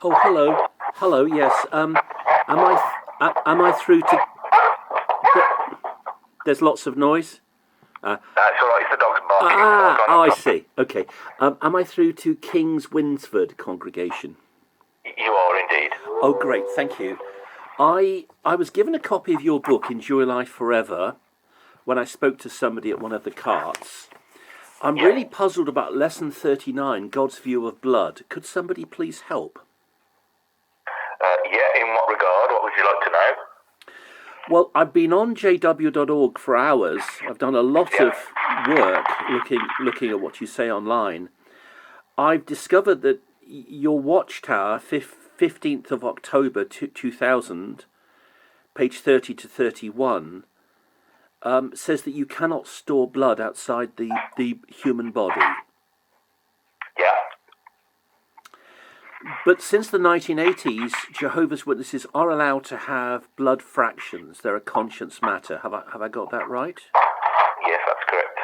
Oh, hello. Hello, yes. Am I through to... There's lots of noise. That's all right. It's the dog's barking. I see. Okay. Am I through to King's Winsford congregation? You are indeed. Oh, great. Thank you. I was given a copy of your book, Enjoy Life Forever, when I spoke to somebody at one of the carts. I'm really puzzled about lesson 39, God's view of blood. Could somebody please help? In what regard? What would you like to know? Well, I've been on jw.org for hours. I've done a lot of work looking at what you say online. I've discovered that your Watchtower, 15th of October 2000, page 30 to 31, says that you cannot store blood outside the human body. Yeah. But since the 1980s, Jehovah's Witnesses are allowed to have blood fractions. They're a conscience matter. Have I got that right? Yes, that's correct.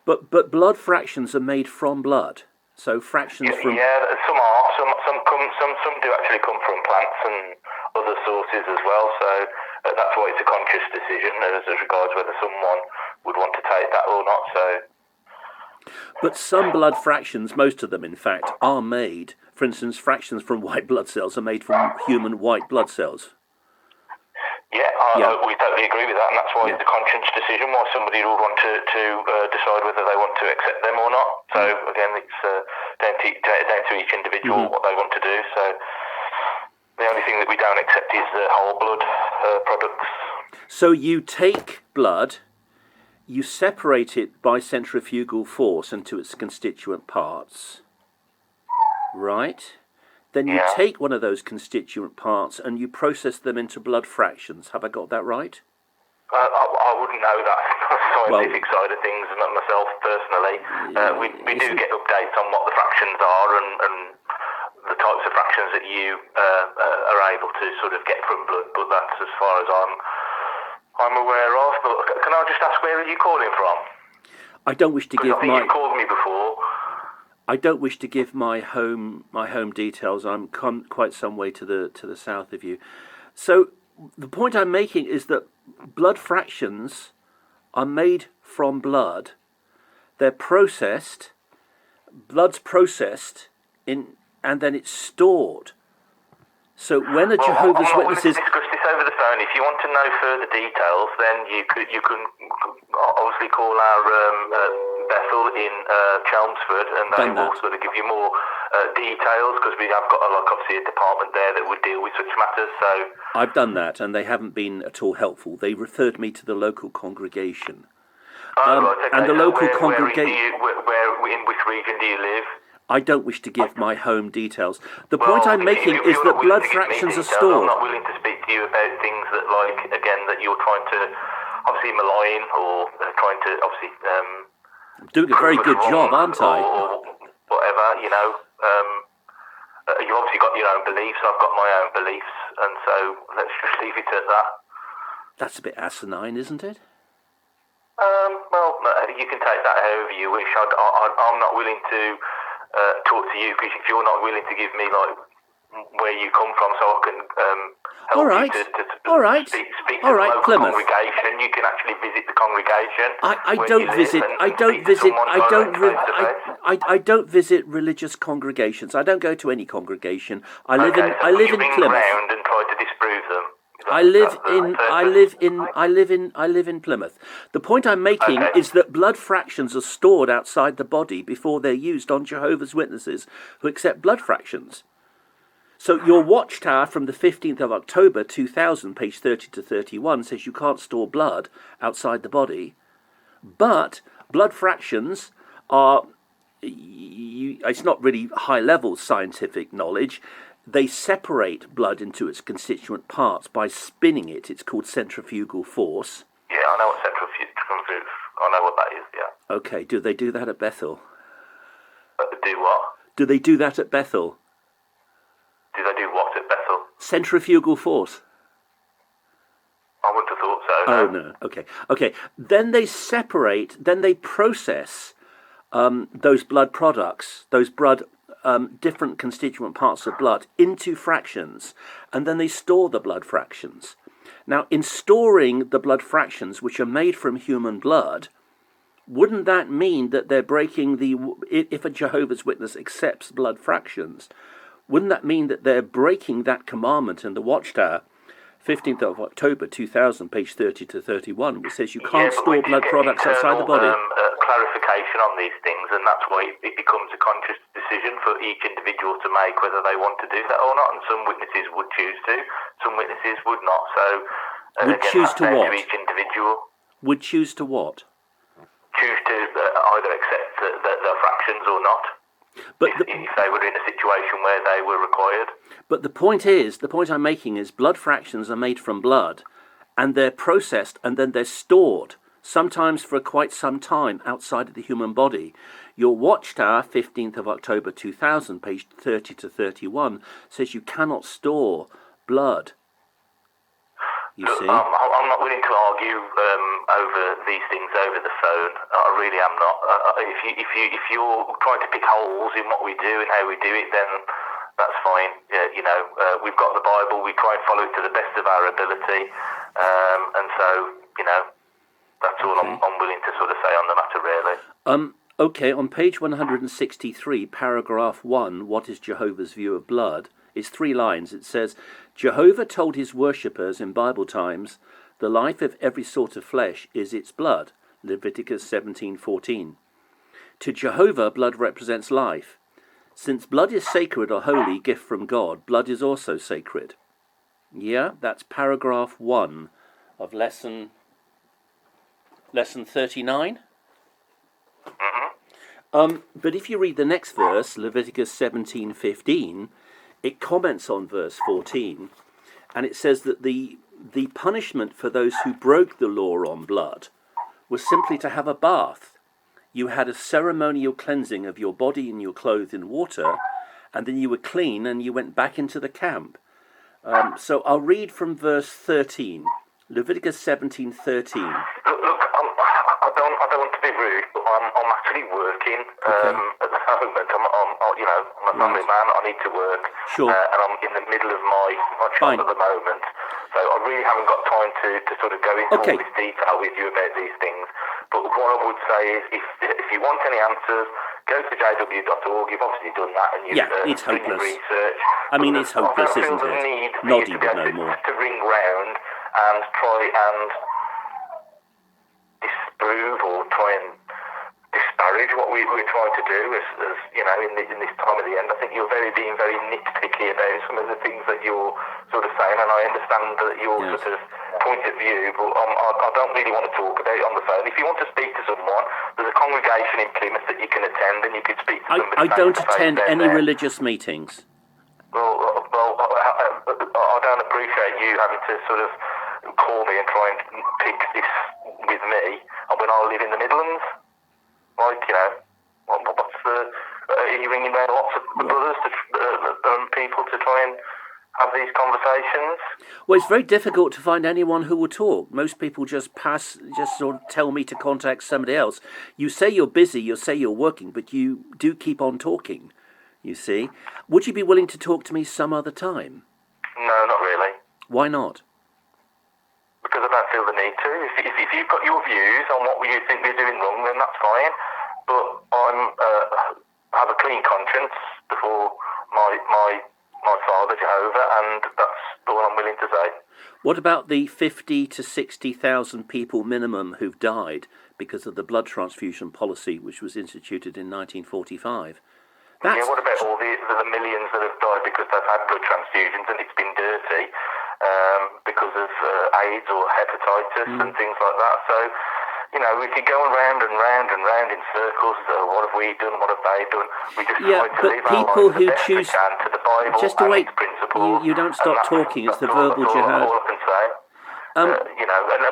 But blood fractions are made from blood. So fractions from... Yeah, some are. Some do actually come from plants and other sources as well. So that's why it's a conscious decision as regards whether someone would want to take that or not. So. But some blood fractions, most of them in fact, are made. For instance, fractions from white blood cells are made from human white blood cells. Yeah, we totally agree with that, and that's why it's a conscience decision, why somebody would want to decide whether they want to accept them or not. So again, it's down to each individual what they want to do. So the only thing that we don't accept is the whole blood products. So you take blood, you separate it by centrifugal force into its constituent parts, right? Then you take one of those constituent parts and you process them into blood fractions. Have I got that right? I wouldn't know that scientific side of things, not myself personally. We do get updates on what the fractions are and the types of fractions that you are able to sort of get from blood, but that's as far as I'm aware of. But can I just ask, where are you calling from? I don't wish to give my... You've called me before. I don't wish to give my home details. I'm quite some way to the south of you. So the point I'm making is that blood fractions are made from blood. They're processed. Blood's processed and then it's stored. So when a Jehovah's Witnesses... I'm not willing to discuss this over the phone. If you want to know further details, then you can obviously call our Bethel in Chelmsford, and they will sort of give you more details, because we have got obviously a department there that would deal with such matters. So I've done that, and they haven't been at all helpful. They referred me to the local congregation. Right, okay. And the local congregation... In which region do you live? I don't wish to give my home details. The point I'm making is that blood fractions are stored. I'm not willing to speak to you about things that, again, that you're trying to obviously malign or trying to obviously... I'm doing a very good job, aren't I? Or whatever, you know. You've obviously got your own beliefs, I've got my own beliefs, and so let's just leave it at that. That's a bit asinine, isn't it? Well, you can take that however you wish. I'm not willing to talk to you, because if you're not willing to give me where you come from, so I can help you to speak to the local Plymouth congregation. You can actually visit the congregation. I don't visit religious congregations. I don't go to any congregation. I live in Plymouth. Around and try to disprove them. I live in Plymouth. The point I'm making is that blood fractions are stored outside the body before they're used on Jehovah's Witnesses who accept blood fractions. So your Watchtower from the 15th of October 2000, page 30 to 31, says you can't store blood outside the body, but blood fractions are... it's not really high-level scientific knowledge. They separate blood into its constituent parts by spinning it. It's called centrifugal force. Yeah, I know what centrifugal... I know what that is, yeah. Okay, do they do that at Bethel? Do what? Do they do that at Bethel? Do they do what at Bethel? Centrifugal force. I wouldn't have thought so. Oh, no. Okay. Then they separate, then they process those blood products, those blood different constituent parts of blood into fractions, and then they store the blood fractions. Now, in storing the blood fractions, which are made from human blood, wouldn't that mean that they're breaking if a Jehovah's Witness accepts blood fractions, wouldn't that mean that they're breaking that commandment in the Watchtower, 15th of October 2000, page 30 to 31, which says you can't store blood products outside the body? Clarification on these things, and that's why it becomes a conscious decision for each individual to make whether they want to do that or not, and some witnesses would choose to, some witnesses would not. So, would again, choose to what? To each individual. Would choose to what? Choose to either accept the fractions or not. But if they were in a situation where they were required. But the point I'm making is blood fractions are made from blood, and they're processed and then they're stored, sometimes for quite some time outside of the human body. Your Watchtower, 15th of October 2000, page 30 to 31, says you cannot store blood. You see? I'm not willing to argue over these things over the phone. I really am not. If you're trying to pick holes in what we do and how we do it, then that's fine. We've got the Bible. We try and follow it to the best of our ability, and so that's all I'm willing to sort of say on the matter, really. Okay. On page 163, paragraph 1, what is Jehovah's view of blood? It's 3 lines. It says, Jehovah told his worshippers in Bible times, the life of every sort of flesh is its blood. Leviticus 17:14. To Jehovah, blood represents life. Since blood is sacred or holy, gift from God, blood is also sacred. Yeah, that's paragraph 1 of lesson 39. But if you read the next verse, Leviticus 17:15, it comments on verse 14, and it says that the punishment for those who broke the law on blood was simply to have a bath. You had a ceremonial cleansing of your body and your clothes in water, and then you were clean and you went back into the camp. So I'll read from verse 13, Leviticus 17:13. Look, I don't want to be rude, but I'm actually working at the moment. I'm a family man. I need to work. Sure. And I'm in the middle of my job at the moment. So I really haven't got time to sort of go into all this detail with you about these things. But what I would say is, if you want any answers, go to jw.org. You've obviously done that, and you've it's done your hopeless. research. I mean, it's hopeless, isn't it? Need for Noddy you to would know more. To ring round and try and disprove or try and disparage what we're trying to do, as in this time of the end. I think you're being very nitpicky about some of the things that you're sort of saying, and I understand that your sort of point of view, but I don't really want to talk about it on the phone. If you want to speak to someone, there's a congregation in Plymouth that you can attend, and you can speak to somebody. I don't attend any religious meetings. Well, I don't appreciate you having to sort of call me and try and pick this with me, and when I live in the Midlands, what's the... Are you ringing around lots of brothers, people to try and have these conversations? Well, it's very difficult to find anyone who will talk. Most people just sort of tell me to contact somebody else. You say you're busy, you say you're working, but you do keep on talking, you see. Would you be willing to talk to me some other time? No, not really. Why not? Because I don't feel the need to. If you've got your views on what you think we're doing wrong, then that's fine. But I have a clean conscience before my Father, Jehovah, and that's all I'm willing to say. What about the 50 to 60,000 people minimum who've died because of the blood transfusion policy which was instituted in 1945? What about all the millions that have died because they've had blood transfusions and it's been dirty because of AIDS or hepatitis and things like that? So, we keep going round and round and round in circles. What have we done? What have they done? We just try to live our lives the best we can to the Bible just and wait. its principles. You don't stop talking. It's the verbal jihad. All I can say. And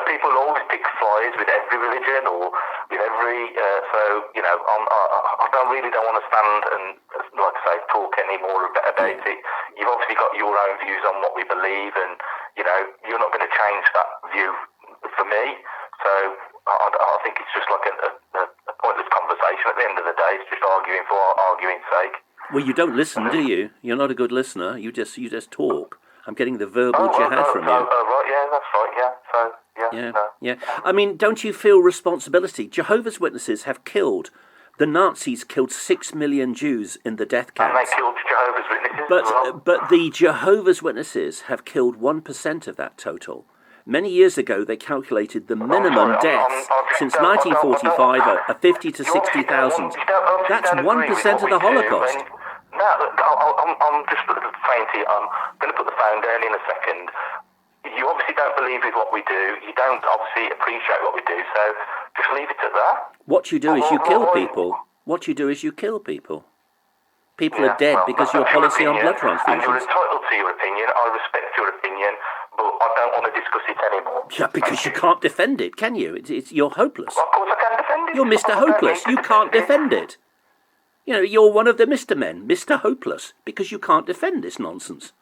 people always pick flies with every religion or with every... I don't want to stand and, like I say, talk any more about it. You've obviously got your own views on what we believe, and, you're not going to change that view for me. So I think it's just like a pointless conversation at the end of the day. It's just arguing for arguing's sake. Well, you don't listen, do you? You're not a good listener. You just talk. I'm getting the verbal jihad from you. Right, yeah, that's right, yeah. So, yeah, no. Yeah. I mean, don't you feel responsibility? Jehovah's Witnesses have killed. The Nazis killed 6 million Jews in the death camps. And they killed Jehovah's Witnesses But the Jehovah's Witnesses have killed 1% of that total. Many years ago, they calculated the minimum deaths since 1945 are 50 to 60,000. That's 1% of the Holocaust. No, I'm just saying to you, I'm going to put the phone down in a second. You obviously don't believe with what we do. You don't obviously appreciate what we do, so just leave it at that. What you do is you kill people. What you do is you kill people. People are dead because your policy on blood transfusions. And you're entitled to your opinion. I respect your opinion, but I don't want to discuss it anymore. Yeah, because you can't defend it, can you? You're hopeless. Well, of course I can defend it. You're Mr. Hopeless. You can't defend it. You know, you're one of the Mr. Men, Mr. Hopeless, because you can't defend this nonsense.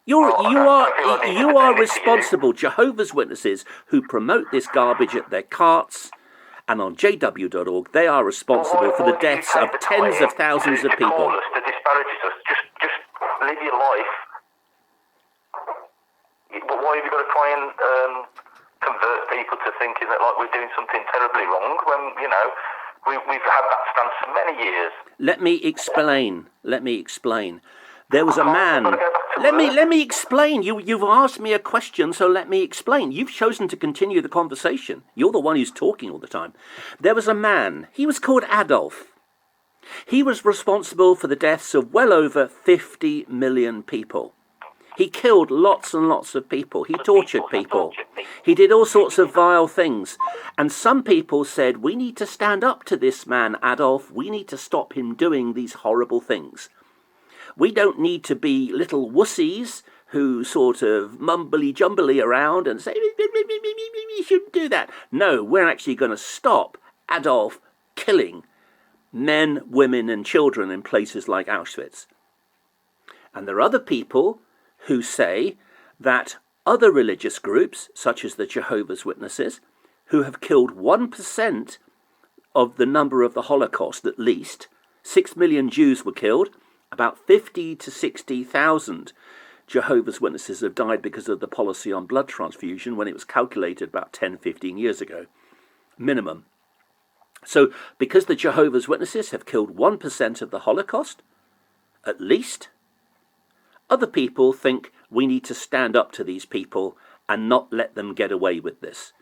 You are responsible, Jehovah's Witnesses, who promote this garbage at their carts and on jw.org. They are responsible for the deaths of tens of thousands of people. To disparage us, just live your life. But why have you got to try and convert people to thinking that like we're doing something terribly wrong when, you know, we've had that stance for many years? Let me explain. There was a man. Let me explain. You've asked me a question, so let me explain. You've chosen to continue the conversation. You're the one who's talking all the time. There was a man. He was called Adolf. He was responsible for the deaths of well over 50 million people. He killed lots and lots of people. He tortured people. He did all sorts of vile things. And some people said, we need to stand up to this man, Adolf. We need to stop him doing these horrible things. We don't need to be little wussies who sort of mumbly-jumbly around and say, you shouldn't do that. No, we're actually going to stop Adolf killing men, women and children in places like Auschwitz. And there are other people who say that other religious groups, such as the Jehovah's Witnesses, who have killed 1% of the number of the Holocaust at least, 6 million Jews were killed, about 50 to 60,000 Jehovah's Witnesses have died because of the policy on blood transfusion when it was calculated about 10, 15 years ago, minimum. So because the Jehovah's Witnesses have killed 1% of the Holocaust, at least, other people think we need to stand up to these people and not let them get away with this.